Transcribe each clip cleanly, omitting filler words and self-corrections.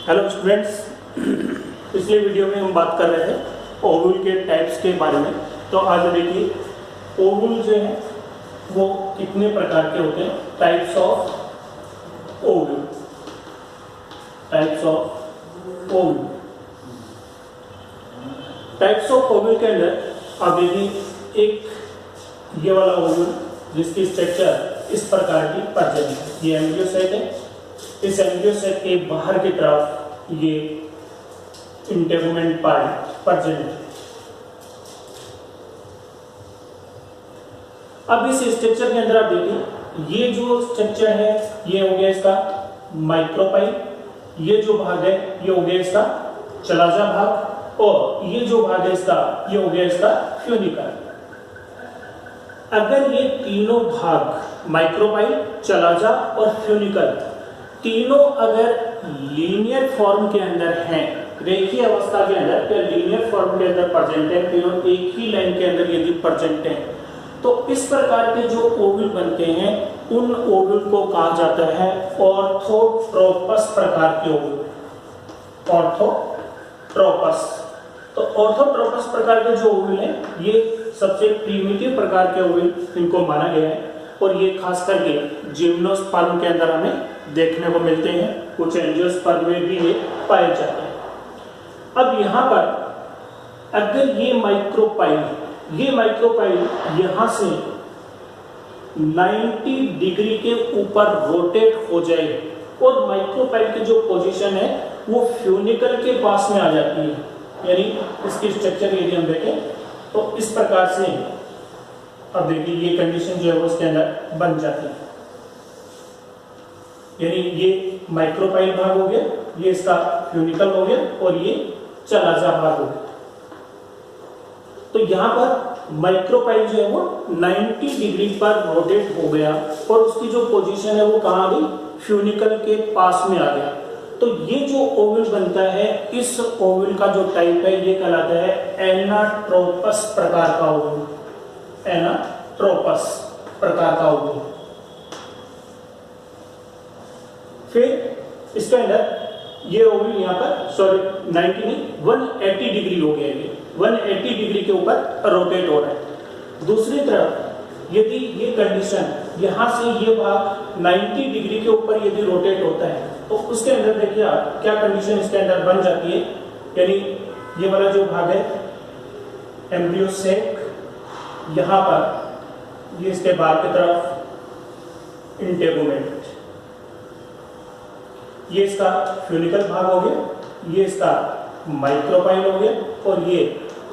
Hello students, पिछले video में हम बात कर रहे हैं ओवल के टाइप्स के बारे में। तो आज देखिए ओवल जो है वो कितने प्रकार के होते हैं। Types of Oval, types of Oval. Types of Oval के अंदर आप देखिए एक ये वाला ओवल जिसकी स्ट्रक्चर इस प्रकार की प्रेजेंट है। ये एम्ब्रियो सेट है। इस एम्ब्रियो सेट के बाहर की तरफ ये इंटेगुमेंट पार्ट प्रेजेंट है। अब इस स्ट्रक्चर के अंदर आप देखिए ये जो स्ट्रक्चर है ये हो गया इसका माइक्रोपाइल, ये जो भाग है ये हो गया इसका चलाजा भाग, और ये जो भाग है इसका ये हो गया इसका फ्यूनिकल। अगर ये तीनों भाग माइक्रोपाइल, चलाजा और फ्यूनिकल तीनों अगर लीनियर फॉर्म के अंदर हैं, रेखीय अवस्था के अंदर या लीनियर फॉर्म के अंदर प्रेजेंट है, तीनों एक ही लाइन के अंदर यदि प्रेजेंट है, तो इस प्रकार के जो ओवल बनते हैं उन ओवल को कहा जाता है ऑर्थोट्रोपस प्रकार के ओवल। ऑर्थोट्रोपस। तो ऑर्थोट्रोपस प्रकार के जो ओवल हैं ये सबसे प्रीमिटिव प्रकार के ओवल इनको माना गया है, और ये खास करके जिम्नोस्पर्म के अंदर हमें देखने को मिलते हैं। कुछ एंजियोस्पर्म में भी ये पाए जाते हैं। अब यहाँ पर अगर ये माइक्रोपाइल यहाँ से 90 डिग्री के ऊपर रोटेट हो जाए और माइक्रोपाइल की जो पोजीशन है वो फ्यूनिकल के पास में आ जाती है, यानी इसकी स्ट्रक्चर यदि हम देखें तो इस प्रकार से अब देखिए ये कंडीशन जो है वो इसके अंदर बन जाती है। यानी ये माइक्रोपाइल भाग हो गया, ये इसका फ्यूनिकल हो गया, और ये चलाजा भाग हो गया। तो यहाँ पर माइक्रोपाइल जो है वो 90 डिग्री पर रोटेट हो गया और उसकी जो पोजीशन है वो कहाँ आ गई, फ्यूनिकल के पास में आ गया। तो ये जो ओवल बनता है, इस ओवल का जो टाइप है ये कहलाता है एनाट्रोपस प्रकार का ओवल। एनाट्रोपस प्रकार का ओवल। फिर इसके अंदर ये ओवल यहाँ पर 90 नहीं 180 डिग्री हो गया, ये 180 डिग्री के ऊपर रोटेट हो रहा है। दूसरी तरफ यदि ये कंडीशन यहाँ से ये भाग 90 डिग्री के ऊपर यदि रोटेट होता है तो उसके अंदर देखिए आप क्या कंडीशन इसके अंदर बन जाती है। यानी ये वाला जो भाग है एम्ब्रियो सेक, यहाँ पर ये इसके बाहर की तरफ इंटेगुमेंट, ये इसका फ्यूनिकल भाग हो गया, ये इसका माइक्रोपाइल हो गया, और ये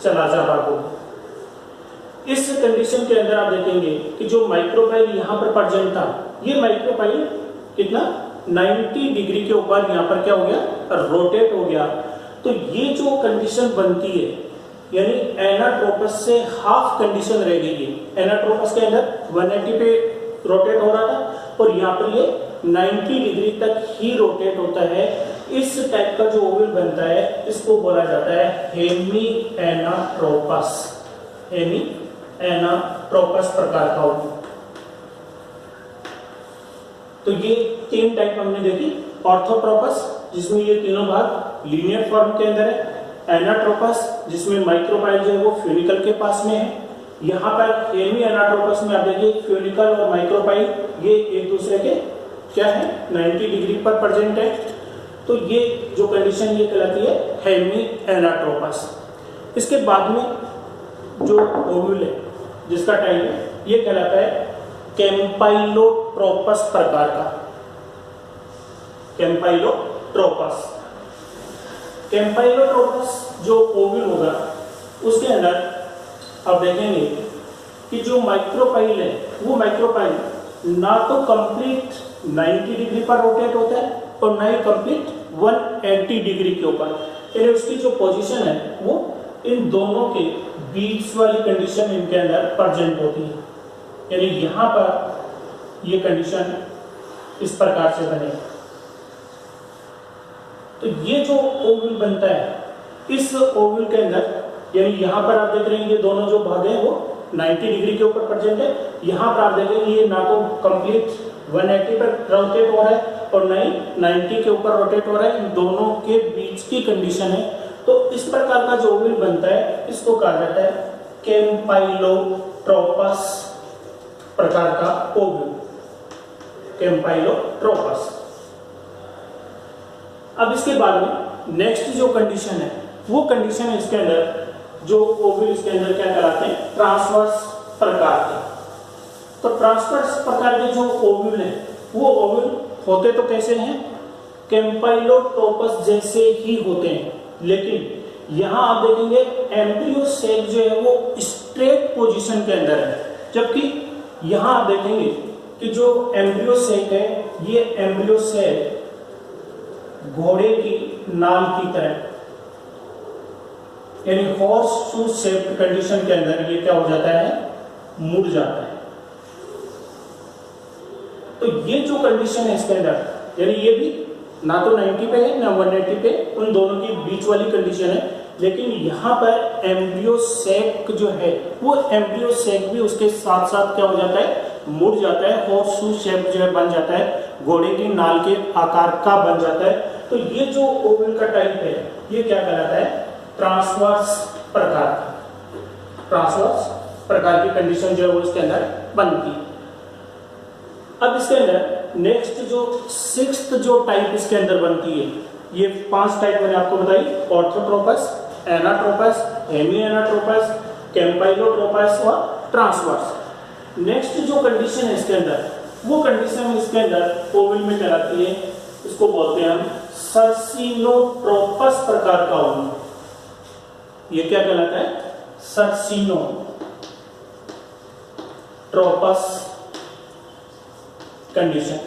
चलाजा भाग हो गया। इस कंडीशन के अंदर आप देखेंगे कि जो माइक्रोपाइल यहाँ पर प्रेजेंट था, ये माइक्रोपाइल कितना 90 डिग्री के ऊपर यहाँ पर क्या हो गया, रोटेट हो गया। तो ये जो कंडीशन बनती है यानी एनाट्रोपस से हाफ कंडीशन रह गई है। एनाट्रोपस के अंदर 180 पे रोटेट हो रहा था और यहाँ पर ये 90 डिग्री तक ही रोटेट होता है। इस टाइप का जो ओवल बनता है इसको बोला जाता है हेमी एनाट्रोपस। हेमी एनाट्रोपस प्रकार का ओवल। तो ये तीन टाइप हमने देखी। ऑर्थोट्रोपस जिसमें ये तीनों भाग लीनियर फॉर्म के अंदर है, एनाट्रोपस जिसमें माइक्रोपाइल जो है वो फ्यूनिकल के पास में है। यहाँ पर हेमी एनाट्रोपस में आप देखिए फ्यूनिकल और माइक्रोपाइल ये एक दूसरे के क्या है 90 डिग्री पर प्रेजेंट है। तो ये जो कंडीशन ये कहलाती है हेमी एनाट्रोपस। इसके बाद में जो ओवल है जिसका टाइप है ये कहलाता है कैम्पाइलोट्रोपस प्रकार का। कैम्पाइलोट्रोपस। कैम्पाइलोट्रोपस जो ओवल होगा उसके अंदर आप देखेंगे कि जो माइक्रोपाइल है वो माइक्रोपाइल ना तो कंप्लीट 90 डिग्री पर रोटेट होता है और ना ही कंप्लीट 180 डिग्री के ऊपर, यानी उसकी जो पोजीशन है वो इन दोनों के बीच वाली कंडीशन इनके अंदर प्रेजेंट होती है। यानी यहाँ पर ये कंडीशन इस प्रकार से बनेगी। तो ये जो ओवल बनता है इस ओवल के अंदर यानी यहाँ पर आप देख रहे हैं ये दोनों जो भाग हैं वो 90 डिग्री के ऊपर प्रेजेंट है। यहाँ पर आप देखेंगे ये ना तो कंप्लीट 180 पर रोटेट हो रहा है और ना ही 90 के ऊपर रोटेट हो रहा है, इन दोनों के बीच की कंडीशन है। तो इस प्रकार का जो ओवल बनता है इसको कहा जाता है कैम्पाइलोट्रोपस प्रकार का ओवल, कैम्पाइलोट्रोपस। अब इसके बाद में नेक्स्ट जो कंडीशन है वो कंडीशन है इसके अंदर जो ओवल इसके अंदर क्या कहलाते हैं, ट्रांसवर्स प्रकार के। तो ट्रांसवर्स प्रकार के जो ओवल है वो ओवल होते तो कैसे हैं, कैम्पाइलोट्रोपस जैसे ही होते हैं, लेकिन यहां आप देखेंगे एम्ब्रियो सेक जो है वो स्ट्रेट पोजीशन के अंदर है, जबकि यहां आप देखेंगे कि जो एम्ब्रियो सेक है ये एम्ब्रियो सेक घोड़े की नाल की तरह यानी हॉर्स शू शेप्ड कंडीशन के अंदर ये क्या हो जाता है, मुड़ जाता है। तो ये जो कंडीशन है इसके अंदर यानी ये भी ना तो 90 पे है ना 180 पे, उन दोनों की बीच वाली कंडीशन है, लेकिन यहाँ पर एम्ब्रियो सेक जो है वो एम्ब्रियो सेक भी उसके साथ साथ क्या हो जाता है, मुड़ जाता है, हॉर्स शू शेप जो है बन जाता है, घोड़े की नाल के आकार का बन जाता है। तो ये जो ओवल का टाइप है ये क्या कहलाता है, ट्रांसवर्स प्रकार का, ट्रांसवर्स प्रकार की कंडीशन जो है वो इसके अंदर बनती है। अब इसके अंदर नेक्स्ट जो 6th जो टाइप इसके अंदर बनती है, ये 5 टाइप मैंने आपको बताई, ऑर्थोट्रोपस, एनाट्रोपस, हेमी एनाट्रोपस, कैम्पाइलोट्रोपस और ट्रांसवर्स। नेक्स्ट जो कंडीशन है इसके अंदर वो कंडीशन इसके अंदर ओवल में कहलाती है, इसको बोलते हैं हम सर्सिनोट्रोपस प्रकार का ओवल। ये क्या कहलाता है, सर्सिनोट्रोपस कंडीशन।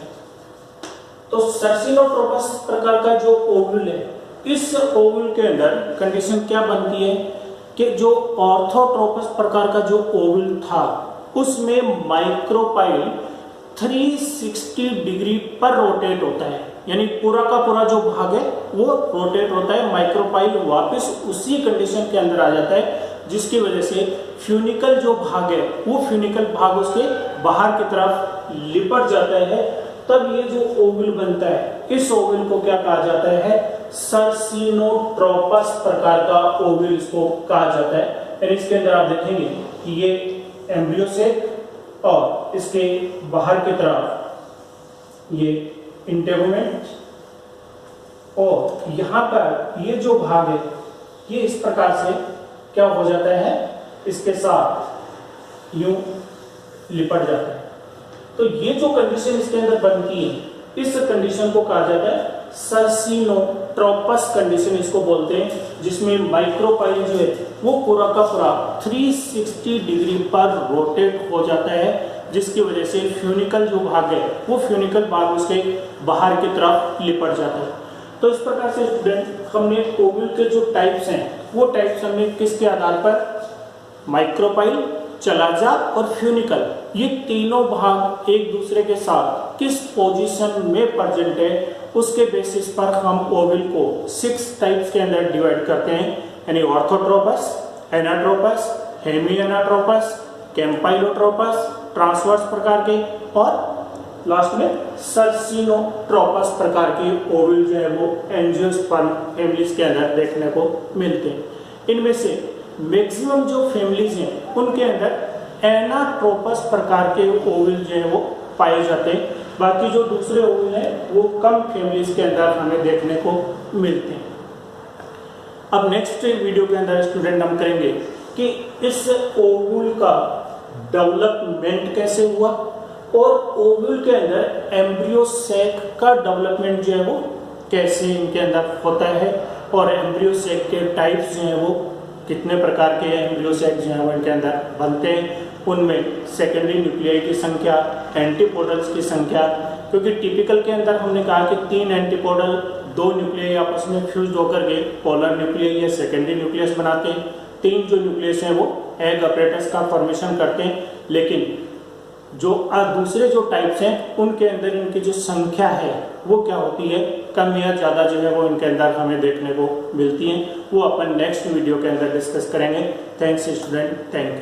तो सर्सिनोट्रोपस प्रकार का जो ओवल है इस ओवल के अंदर कंडीशन क्या बनती है कि जो ऑर्थोट्रोपस प्रकार का जो ओवल था उसमें माइक्रोपाइल 360 डिग्री पर रोटेट होता है, यानी पूरा का पूरा जो भाग है वो रोटेट होता है, माइक्रोपाइल वापस उसी कंडीशन के अंदर आ जाता है, जिसकी वजह से फ्यूनिकल जो भाग है वो फ्यूनिकल भाग उसके बाहर की तरफ लिपट जाता है। तब ये जो ओवल बनता है इस ओवल को क्या कहा जाता है, सर्सिनोट्रोपस प्रकार का ओवल इसको कहा जाता है। यानी इसके अंदर आप देखेंगे कि ये एम्ब्रियो सेक और इसके बाहर की तरफ ये इंटेगुमेंट और यहाँ पर ये जो भाग है ये इस प्रकार से क्या हो जाता है, इसके साथ यूं लिपट जाता है। तो ये जो कंडीशन इसके अंदर बनती है इस कंडीशन को कहा जाता है सर्सिनोट्रोपस कंडीशन इसको बोलते हैं, जिसमें माइक्रोपाइल जो है वो पूरा का पूरा 360 डिग्री पर रोटेट हो जाता है, जिसकी वजह से फ्यूनिकल जो भाग है वो फ्यूनिकल भाग उसके बाहर की तरफ लिपट जाता है। तो इस प्रकार से स्टूडेंट हमने ओवल के जो टाइप्स हैं वो टाइप्स हमने किसके आधार पर, माइक्रोपाइल, चलाजा और फ्यूनिकल, ये तीनों भाग एक दूसरे के साथ किस पोजीशन में प्रेजेंट है उसके बेसिस पर हम ओवल को 6 टाइप्स के अंदर डिवाइड करते हैं, यानी orthotropous, anatropous, hemi anatropous, campylotropous, transverse प्रकार के और लास्ट में सर्सिनोट्रोपस प्रकार के ओवल जो है वो एंजियोस्पर्म फैमिलीज के अंदर देखने को मिलते हैं। इनमें से मैक्सिमम जो फैमिलीज हैं उनके अंदर एनाट्रोपस प्रकार के ओवल जो है वो पाए जाते हैं, बाकी जो दूसरे ओवल हैं वो कम फैमिलीज के अंदर हमें देखने को मिलते हैं। अब नेक्स्ट वीडियो के अंदर स्टूडेंट हम करेंगे कि इस ओवल का डेवलपमेंट कैसे हुआ और ओवल के अंदर एम्ब्रियो सैक का डेवलपमेंट जो है वो कैसे इनके अंदर होता है और एम्ब्रियो सैक के टाइप्स जो हैं वो कितने प्रकार के एम्ब्रियो सैक जो हैं वो इनके अंदर बनते हैं, उनमें सेकेंडरी न्यूक्लियाई की संख्या, एंटीपोडल्स की संख्या, क्योंकि टिपिकल के अंदर हमने कहा कि 3 एंटीपोडल 2 न्यूक्लियाई आपस में फ्यूज होकर के पोलर न्यूक्लियाई या सेकेंडरी न्यूक्लियस बनाते हैं। 3 जो न्यूक्लियस हैं वो एग अपरेटस का फॉर्मेशन करते हैं, लेकिन जो दूसरे जो टाइप्स हैं उनके अंदर इनकी जो संख्या है वो क्या होती है, कम या ज़्यादा जो है वो इनके अंदर हमें देखने को मिलती हैं। वो अपन नेक्स्ट वीडियो के अंदर डिस्कस करेंगे। Thanks student, thank you.